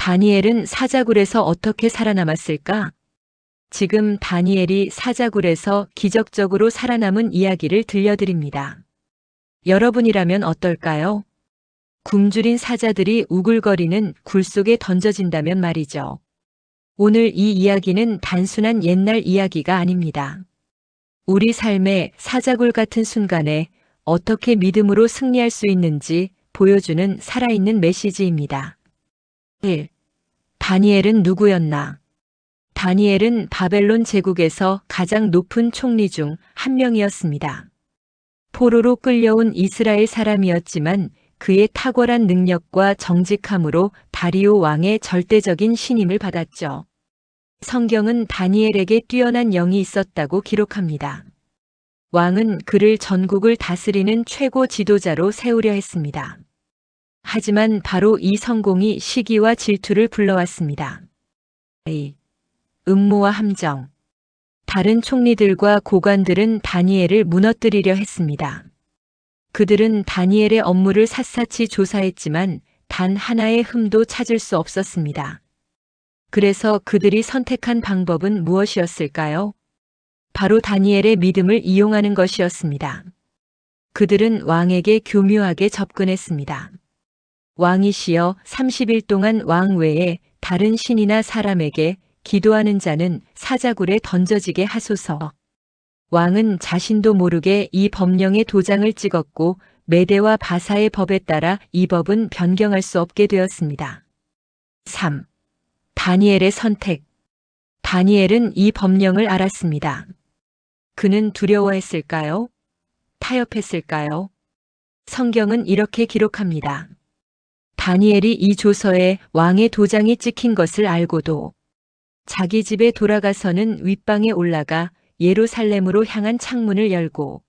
다니엘은 사자굴에서 어떻게 살아남았을까? 지금 다니엘이 사자굴에서 기적적으로 살아남은 이야기를 들려드립니다. 여러분이라면 어떨까요? 굶주린 사자들이 우글거리는 굴 속에 던져진다면 말이죠. 오늘 이 이야기는 단순한 옛날 이야기가 아닙니다. 우리 삶의 사자굴 같은 순간에 어떻게 믿음으로 승리할 수 있는지 보여주는 살아있는 메시지입니다. 1. 다니엘은 누구였나? 다니엘은 바벨론 제국에서 가장 높은 총리 중 한 명이었습니다. 포로로 끌려온 이스라엘 사람이었지만 그의 탁월한 능력과 정직함으로 다리오 왕의 절대적인 신임을 받았죠. 성경은 다니엘에게 뛰어난 영이 있었다고 기록합니다. 왕은 그를 전국을 다스리는 최고 지도자로 세우려 했습니다. 하지만 바로 이 성공이 시기와 질투를 불러왔습니다. 음모와 함정. 다른 총리들과 고관들은 다니엘을 무너뜨리려 했습니다. 그들은 다니엘의 업무를 샅샅이 조사했지만 단 하나의 흠도 찾을 수 없었습니다. 그래서 그들이 선택한 방법은 무엇이었을까요? 바로 다니엘의 믿음을 이용하는 것이었습니다. 그들은 왕에게 교묘하게 접근했습니다. 왕이시여 30일 동안 왕 외에 다른 신이나 사람에게 기도하는 자는 사자굴에 던져지게 하소서. 왕은 자신도 모르게 이 법령에 도장을 찍었고 메대와 바사의 법에 따라 이 법은 변경할 수 없게 되었습니다. 3. 다니엘의 선택. 다니엘은 이 법령을 알았습니다. 그는 두려워했을까요? 타협했을까요? 성경은 이렇게 기록합니다. 다니엘이 이 조서에 왕의 도장이 찍힌 것을 알고도 자기 집에 돌아가서는 윗방에 올라가 예루살렘으로 향한 창문을 열고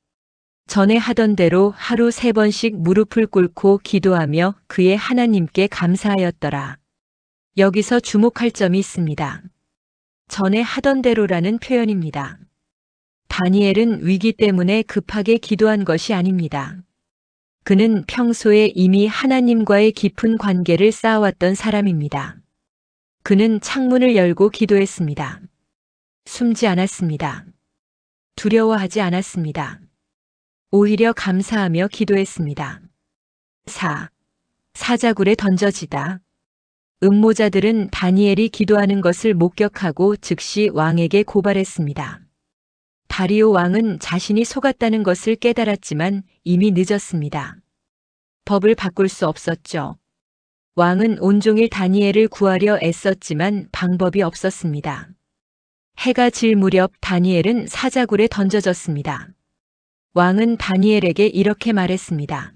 전에 하던 대로 하루 3번씩 무릎을 꿇고 기도하며 그의 하나님께 감사하였더라. 여기서 주목할 점이 있습니다. 전에 하던 대로라는 표현입니다. 다니엘은 위기 때문에 급하게 기도한 것이 아닙니다. 그는 평소에 이미 하나님과의 깊은 관계를 쌓아왔던 사람입니다. 그는 창문을 열고 기도했습니다. 숨지 않았습니다. 두려워하지 않았습니다. 오히려 감사하며 기도했습니다. 4. 사자굴에 던져지다. 음모자들은 다니엘이 기도하는 것을 목격하고 즉시 왕에게 고발했습니다. 다리오 왕은 자신이 속았다는 것을 깨달았지만 이미 늦었습니다. 법을 바꿀 수 없었죠. 왕은 온종일 다니엘을 구하려 애썼지만 방법이 없었습니다. 해가 질 무렵 다니엘은 사자굴에 던져졌습니다. 왕은 다니엘에게 이렇게 말했습니다.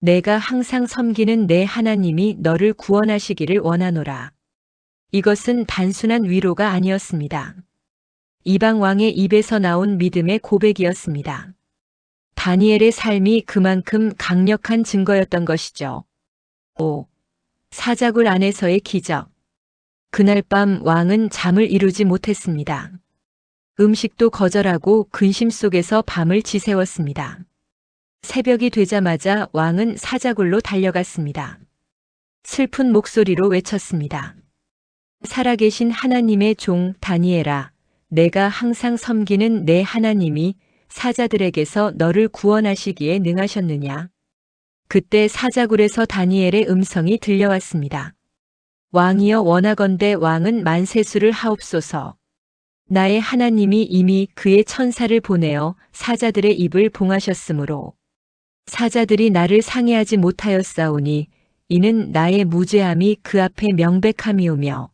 내가 항상 섬기는 내 하나님이 너를 구원하시기를 원하노라. 이것은 단순한 위로가 아니었습니다. 이방 왕의 입에서 나온 믿음의 고백이었습니다. 다니엘의 삶이 그만큼 강력한 증거였던 것이죠. 5. 사자굴 안에서의 기적. 그날 밤 왕은 잠을 이루지 못했습니다. 음식도 거절하고 근심 속에서 밤을 지새웠습니다. 새벽이 되자마자 왕은 사자굴로 달려갔습니다. 슬픈 목소리로 외쳤습니다. 살아계신 하나님의 종 다니엘아, 내가 항상 섬기는 내 하나님이 사자들에게서 너를 구원하시기에 능하셨느냐? 그때 사자굴에서 다니엘의 음성이 들려왔습니다. 왕이여 원하건대 왕은 만세수를 하옵소서. 나의 하나님이 이미 그의 천사를 보내어 사자들의 입을 봉하셨으므로 사자들이 나를 상해하지 못하였사오니 이는 나의 무죄함이 그 앞에 명백함이오며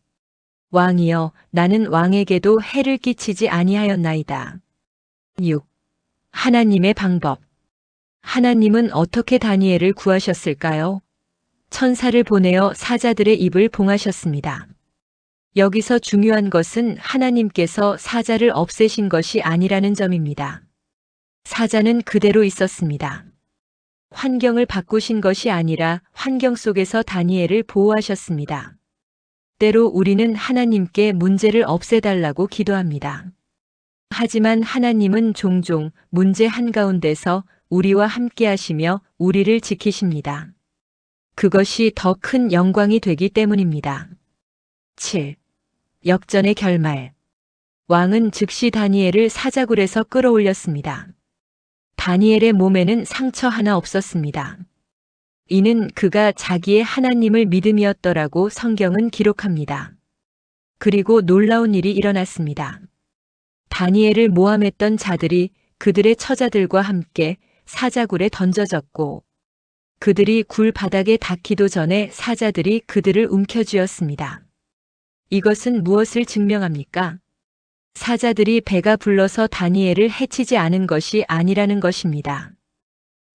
왕이여 나는 왕에게도 해를 끼치지 아니하였나이다. 6. 하나님의 방법. 하나님은 어떻게 다니엘을 구하셨을까요? 천사를 보내어 사자들의 입을 봉하셨습니다. 여기서 중요한 것은 하나님께서 사자를 없애신 것이 아니라는 점입니다. 사자는 그대로 있었습니다. 환경을 바꾸신 것이 아니라 환경 속에서 다니엘을 보호하셨습니다. 때로 우리는 하나님께 문제를 없애달라고 기도합니다. 하지만 하나님은 종종 문제 한가운데서 우리와 함께 하시며 우리를 지키십니다. 그것이 더 큰 영광이 되기 때문입니다. 7. 역전의 결말. 왕은 즉시 다니엘을 사자굴에서 끌어올렸습니다. 다니엘의 몸에는 상처 하나 없었습니다. 이는 그가 자기의 하나님을 믿음이었더라고 성경은 기록합니다. 그리고 놀라운 일이 일어났습니다. 다니엘을 모함했던 자들이 그들의 처자들과 함께 사자굴에 던져졌고 그들이 굴 바닥에 닿기도 전에 사자들이 그들을 움켜쥐었습니다. 이것은 무엇을 증명합니까? 사자들이 배가 불러서 다니엘을 해치지 않은 것이 아니라는 것입니다.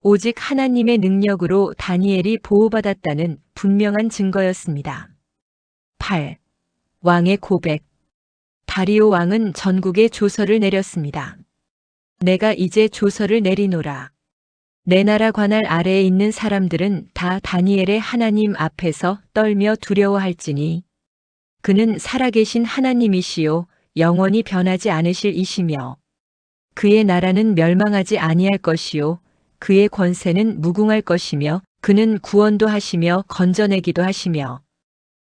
오직 하나님의 능력으로 다니엘이 보호받았다는 분명한 증거였습니다. 8. 왕의 고백. 다리오 왕은 전국에 조서를 내렸습니다. 내가 이제 조서를 내리노라. 내 나라 관할 아래에 있는 사람들은 다 다니엘의 하나님 앞에서 떨며 두려워할지니 그는 살아계신 하나님이시요 영원히 변하지 않으실 이시며 그의 나라는 멸망하지 아니할 것이요 그의 권세는 무궁할 것이며 그는 구원도 하시며 건져내기도 하시며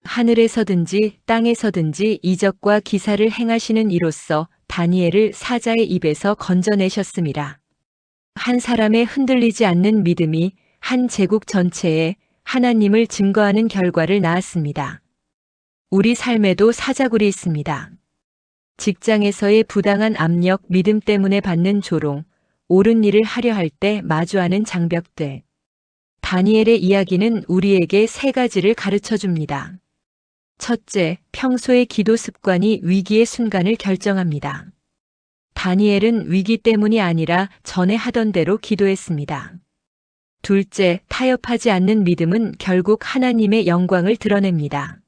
하늘에서든지 땅에서든지 이적과 기사를 행하시는 이로써 다니엘을 사자의 입에서 건져내셨음이라. 한 사람의 흔들리지 않는 믿음이 한 제국 전체에 하나님을 증거하는 결과를 낳았습니다. 우리 삶에도 사자굴이 있습니다. 직장에서의 부당한 압력, 믿음 때문에 받는 조롱, 옳은 일을 하려 할 때 마주하는 장벽들. 다니엘의 이야기는 우리에게 세 가지를 가르쳐 줍니다. 첫째, 평소의 기도 습관이 위기의 순간을 결정합니다. 다니엘은 위기 때문이 아니라 전에 하던 대로 기도했습니다. 둘째, 타협하지 않는 믿음은 결국 하나님의 영광을 드러냅니다.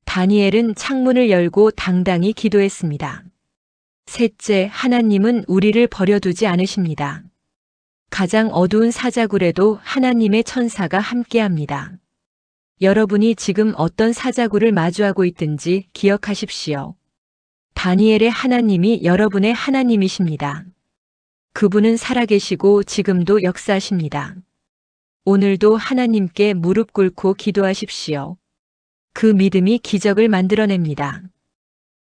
다니엘은 창문을 열고 당당히 기도했습니다. 셋째, 하나님은 우리를 버려두지 않으십니다. 가장 어두운 사자굴에도 하나님의 천사가 함께합니다. 여러분이 지금 어떤 사자굴을 마주하고 있든지 기억하십시오. 다니엘의 하나님이 여러분의 하나님이십니다. 그분은 살아계시고 지금도 역사하십니다. 오늘도 하나님께 무릎 꿇고 기도하십시오. 그 믿음이 기적을 만들어냅니다.